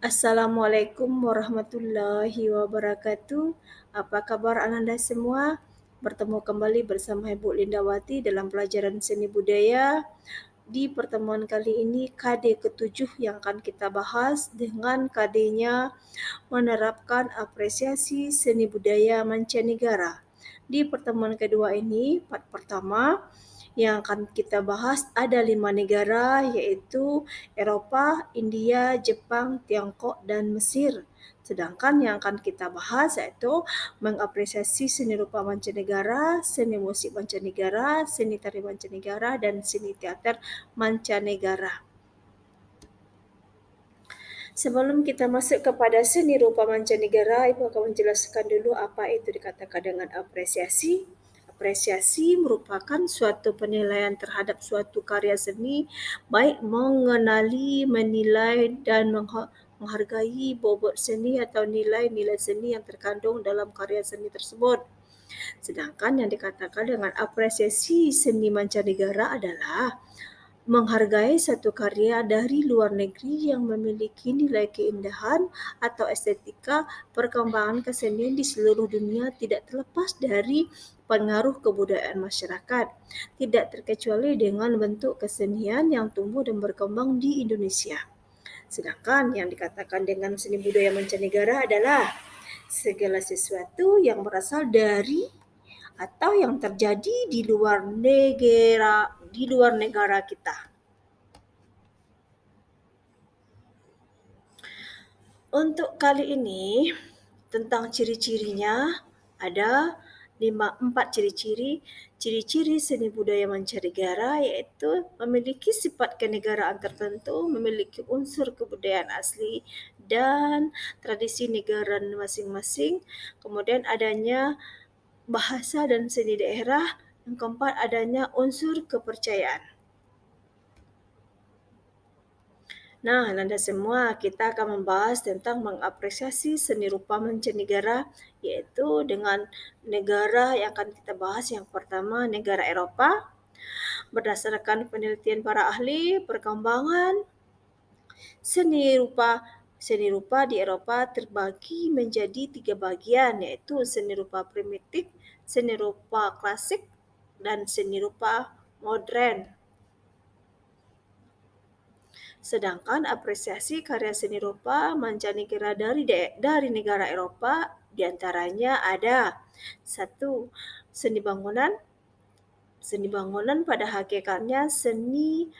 Assalamualaikum warahmatullahi wabarakatuh. Apa kabar Ananda semua? Bertemu kembali bersama Ibu Lindawati dalam pelajaran seni budaya. Di pertemuan kali ini KD ke-7 yang akan kita bahas dengan KD-nya menerapkan apresiasi seni budaya mancanegara. Di pertemuan kedua ini, part pertama, yang akan kita bahas ada 5 negara yaitu Eropa, India, Jepang, Tiongkok, dan Mesir. Sedangkan yang akan kita bahas yaitu mengapresiasi seni rupa mancanegara, seni musik mancanegara, seni tari mancanegara, dan seni teater mancanegara. Sebelum kita masuk kepada seni rupa mancanegara, Ibu akan menjelaskan dulu apa itu dikatakan dengan apresiasi. Apresiasi merupakan suatu penilaian terhadap suatu karya seni, baik mengenali, menilai, dan menghargai bobot seni atau nilai-nilai seni yang terkandung dalam karya seni tersebut. Sedangkan yang dikatakan dengan apresiasi seni mancanegara adalah menghargai satu karya dari luar negeri yang memiliki nilai keindahan atau estetika perkembangan kesenian di seluruh dunia tidak terlepas dari pengaruh kebudayaan masyarakat, tidak terkecuali dengan bentuk kesenian yang tumbuh dan berkembang di Indonesia. Sedangkan yang dikatakan dengan seni budaya mancanegara adalah segala sesuatu yang berasal dari atau yang terjadi di luar negara kita. Untuk kali ini tentang ciri-cirinya ada 4 ciri-ciri. Ciri-ciri seni budaya mancanegara yaitu memiliki sifat kenegaraan tertentu, memiliki unsur kebudayaan asli dan tradisi negara masing-masing. Kemudian adanya bahasa dan seni daerah. Yang keempat adanya unsur kepercayaan. Nah, Nanda semua, kita akan membahas tentang mengapresiasi seni rupa mancanegara, yaitu dengan negara yang akan kita bahas. Yang pertama, negara Eropa. Berdasarkan penelitian para ahli, perkembangan seni rupa di Eropa terbagi menjadi 3 bagian, yaitu seni rupa primitif, seni rupa klasik, dan seni rupa modern. Sedangkan apresiasi karya seni rupa mancanegara dari negara Eropa diantaranya ada 1. Seni bangunan. Seni bangunan pada hakikatnya seni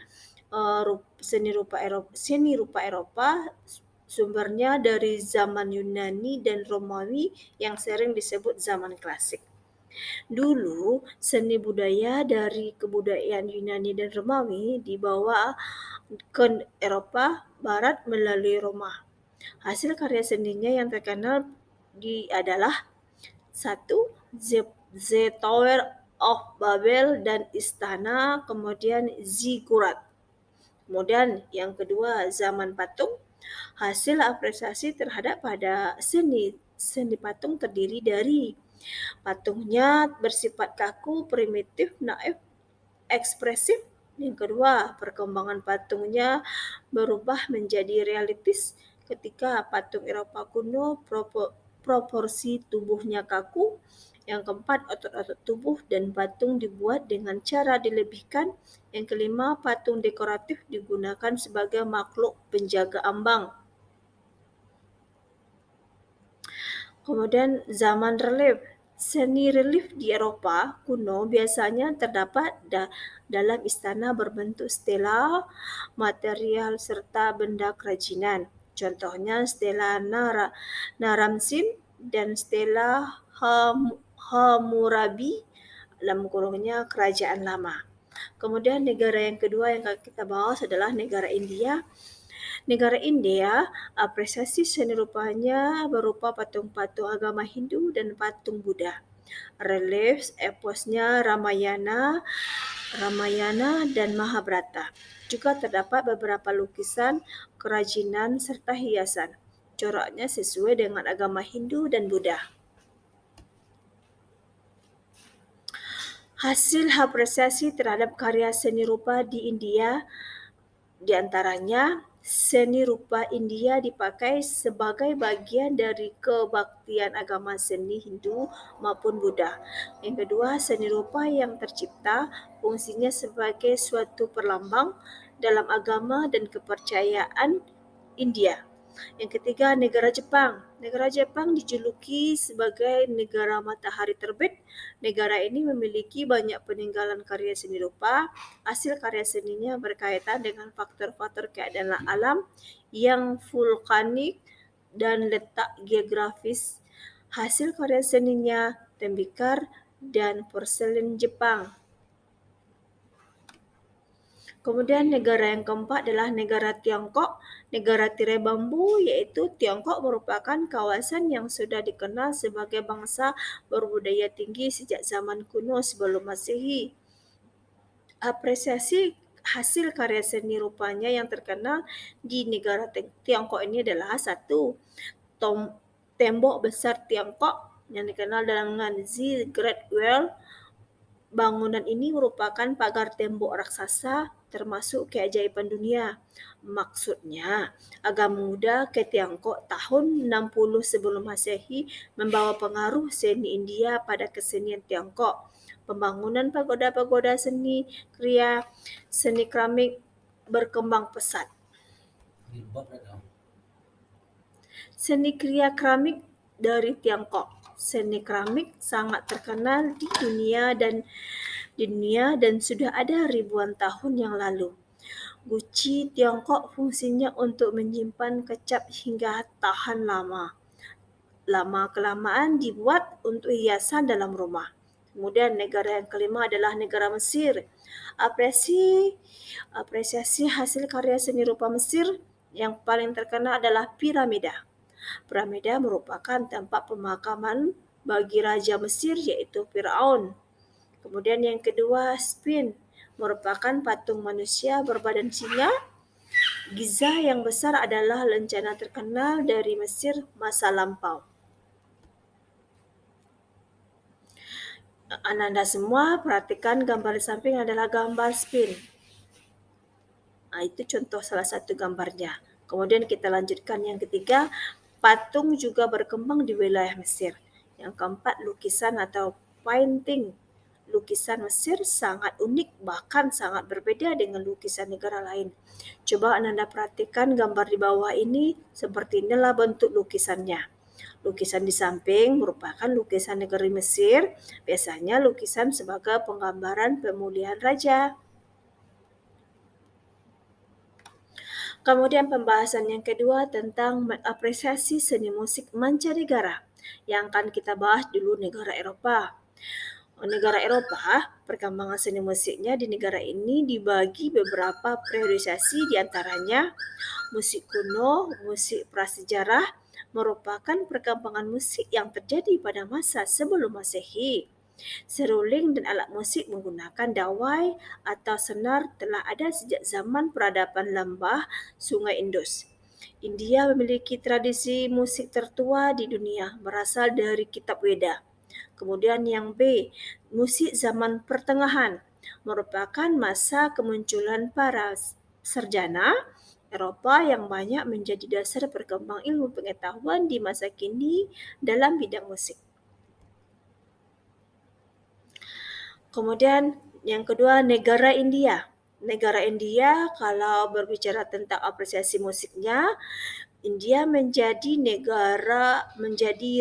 rupa Eropa sumbernya dari zaman Yunani dan Romawi yang sering disebut zaman klasik. Dulu, seni budaya dari kebudayaan Yunani dan Romawi dibawa ke Eropa Barat melalui Roma. Hasil karya seninya yang terkenal adalah 1. The Tower of Babel dan Istana, kemudian Ziggurat. Kemudian yang kedua, zaman patung. Hasil apresiasi terhadap pada seni patung terdiri dari patungnya bersifat kaku, primitif, naif, ekspresif. Yang kedua, perkembangan patungnya berubah menjadi realistis ketika patung Eropa kuno proporsi tubuhnya kaku. Yang keempat, otot-otot tubuh dan patung dibuat dengan cara dilebihkan. Yang kelima, patung dekoratif digunakan sebagai makhluk penjaga ambang. Kemudian zaman relief. Seni relief di Eropa kuno biasanya terdapat dalam istana berbentuk stela, material serta benda kerajinan. Contohnya stela Naramsin dan stela Hammurabi dalam kurungnya kerajaan lama. Kemudian negara yang kedua yang kita bahas adalah negara India. Negara India, apresiasi seni rupanya berupa patung-patung agama Hindu dan patung Buddha. Relief eposnya Ramayana dan Mahabharata. Juga terdapat beberapa lukisan, kerajinan, serta hiasan. Coraknya sesuai dengan agama Hindu dan Buddha. Hasil apresiasi terhadap karya seni rupa di India di antaranya Seni rupa India dipakai sebagai bagian dari kebaktian agama seni Hindu maupun Buddha. Yang kedua, seni rupa yang tercipta fungsinya sebagai suatu perlambang dalam agama dan kepercayaan India. Yang ketiga, negara Jepang. Negara Jepang dijuluki sebagai negara matahari terbit. Negara ini memiliki banyak peninggalan karya seni rupa. Hasil karya seninya berkaitan dengan faktor-faktor keadaan alam yang vulkanik dan letak geografis. Hasil karya seninya tembikar dan porselen Jepang. Kemudian negara yang keempat adalah negara Tiongkok, negara tirai bambu, yaitu Tiongkok merupakan kawasan yang sudah dikenal sebagai bangsa berbudaya tinggi sejak zaman kuno sebelum Masehi. Apresiasi hasil karya seni rupanya yang terkenal di negara Tiongkok ini adalah satu, tembok besar Tiongkok yang dikenal dengan The Great Wall. Bangunan ini merupakan pagar tembok raksasa termasuk keajaiban dunia. Maksudnya, agama Buddha ke Tiongkok tahun 60 sebelum Masehi membawa pengaruh seni India pada kesenian Tiongkok. Pembangunan pagoda-pagoda seni kriya, seni keramik berkembang pesat. Seni kriya keramik dari Tiongkok. Seni keramik sangat terkenal di dunia dan sudah ada ribuan tahun yang lalu. Guci Tiongkok fungsinya untuk menyimpan kecap hingga tahan lama. Lama-kelamaan dibuat untuk hiasan dalam rumah. Kemudian negara yang kelima adalah negara Mesir. Apresiasi hasil karya seni rupa Mesir yang paling terkenal adalah piramida. Piramida merupakan tempat pemakaman bagi Raja Mesir yaitu Firaun. Kemudian yang kedua, Sphinx merupakan patung manusia berbadan singa. Giza yang besar adalah lencana terkenal dari Mesir masa lampau. Anda semua perhatikan gambar di samping adalah gambar Sphinx. Itu contoh salah satu gambarnya. Kemudian kita lanjutkan yang ketiga, patung juga berkembang di wilayah Mesir. Yang keempat, lukisan atau painting. Lukisan Mesir sangat unik, bahkan sangat berbeda dengan lukisan negara lain. Coba Anda perhatikan gambar di bawah ini, seperti inilah bentuk lukisannya. Lukisan di samping merupakan lukisan negeri Mesir, biasanya lukisan sebagai penggambaran pemulihan raja. Kemudian pembahasan yang kedua tentang mengapresiasi seni musik mancanegara. Yang akan kita bahas dulu negara Eropa. Negara Eropa, perkembangan seni musiknya di negara ini dibagi beberapa priorisasi, diantaranya musik kuno, musik prasejarah, merupakan perkembangan musik yang terjadi pada masa sebelum Masehi. Seruling dan alat musik menggunakan dawai atau senar telah ada sejak zaman peradaban lembah Sungai Indus. India memiliki tradisi musik tertua di dunia berasal dari kitab Weda. Kemudian yang B, musik zaman pertengahan merupakan masa kemunculan para sarjana Eropa yang banyak menjadi dasar perkembangan ilmu pengetahuan di masa kini dalam bidang musik. Kemudian yang kedua, negara India. Negara India kalau berbicara tentang apresiasi musiknya, India menjadi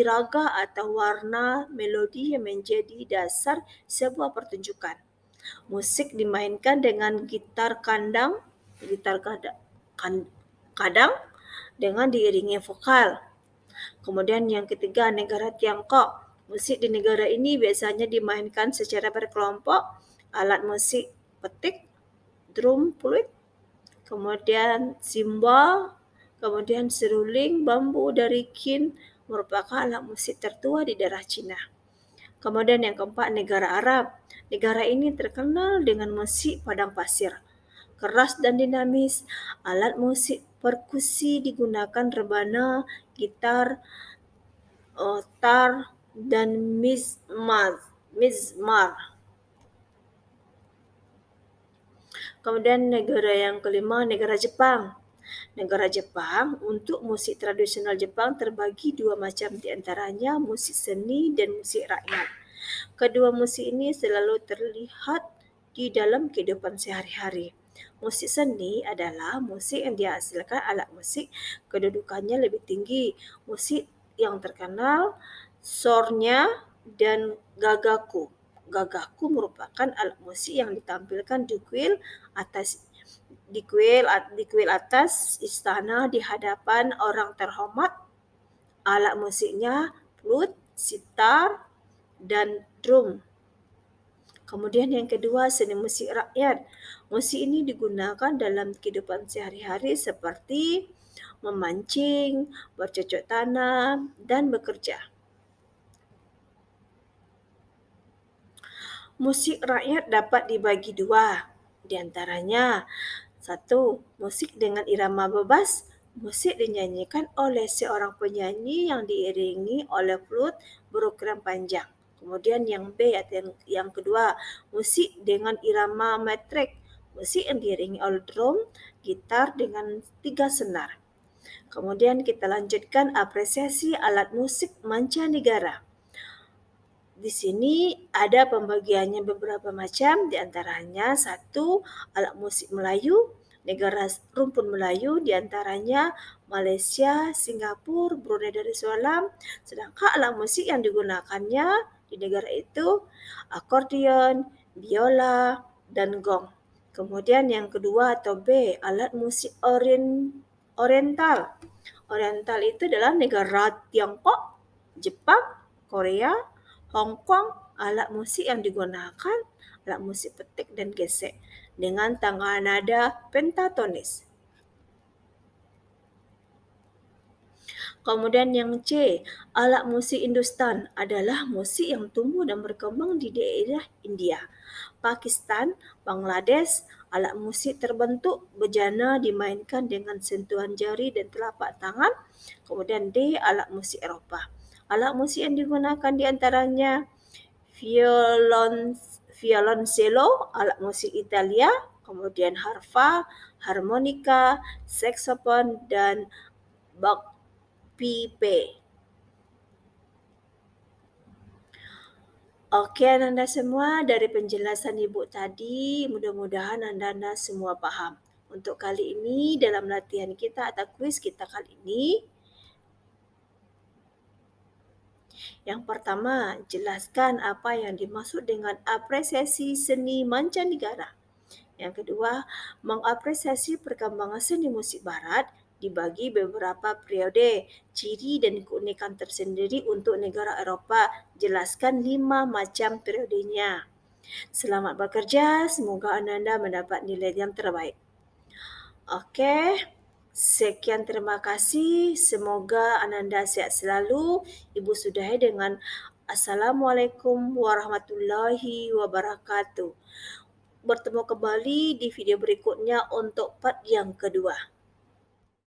raga atau warna melodi yang menjadi dasar sebuah pertunjukan. Musik dimainkan dengan gitar kadang dengan diiringi vokal. Kemudian yang ketiga, negara Tiongkok. Musik di negara ini biasanya dimainkan secara berkelompok, alat musik petik, drum, fluit, kemudian simbal, kemudian seruling bambu dari kin merupakan alat musik tertua di daerah Cina. Kemudian yang keempat, negara Arab. Negara ini terkenal dengan musik padang pasir. Keras dan dinamis, alat musik perkusi digunakan rebana, gitar, tar, dan mizmar. Kemudian negara yang kelima, negara Jepang. Negara Jepang, untuk musik tradisional Jepang terbagi dua macam, di antaranya musik seni dan musik rakyat. Kedua musik ini selalu terlihat di dalam kehidupan sehari-hari. Musik seni adalah musik yang dihasilkan alat musik kedudukannya lebih tinggi. Musik yang terkenal sornya dan gagaku. Gagaku merupakan alat musik yang ditampilkan atas di kuil atas istana di hadapan orang terhormat. Alat musiknya flute, sitar, dan drum. Kemudian yang kedua, seni musik rakyat. Musik ini digunakan dalam kehidupan sehari-hari seperti memancing, bercocok tanam, dan bekerja. Musik rakyat dapat dibagi dua, di antaranya satu, musik dengan irama bebas. Musik dinyanyikan oleh seorang penyanyi yang diiringi oleh flute berukuran panjang. Kemudian yang B atau yang kedua, musik dengan irama metrik. Musik yang diiringi oleh drum, gitar dengan 3 senar. Kemudian kita lanjutkan apresiasi alat musik mancanegara. Di sini ada pembagiannya beberapa macam, di antaranya satu, alat musik Melayu, negara rumpun Melayu, di antaranya Malaysia, Singapura, Brunei Darussalam. Sedangkan alat musik yang digunakannya di negara itu akordeon, biola, dan gong. Kemudian yang kedua atau B, alat musik oriental. Oriental itu adalah negara Tiongkok, Jepang, Korea, Hong Kong. Alat musik yang digunakan alat musik petik dan gesek dengan tangga nada pentatonis. Kemudian yang C, alat musik Hindustan adalah musik yang tumbuh dan berkembang di daerah India, Pakistan, Bangladesh. Alat musik terbentuk bejana dimainkan dengan sentuhan jari dan telapak tangan. Kemudian D, alat musik Eropah. Alat musik yang digunakan di antaranya violoncello, alat musik Italia, kemudian harfa, harmonika, saksofon, dan bagpipe. Oke, Anda semua, dari penjelasan Ibu tadi, mudah-mudahan Anda semua paham. Untuk kali ini, dalam latihan kita atau kuis kita kali ini, yang pertama, jelaskan apa yang dimaksud dengan apresiasi seni mancanegara. Yang kedua, mengapresiasi perkembangan seni musik barat dibagi beberapa periode, ciri dan keunikan tersendiri untuk negara Eropah. Jelaskan 5 macam periodenya. Selamat bekerja, semoga Anda mendapat nilai yang terbaik. Oke, sekian terima kasih. Semoga Ananda sehat selalu. Ibu sudahi dengan Assalamualaikum warahmatullahi wabarakatuh. Bertemu kembali di video berikutnya untuk part yang kedua.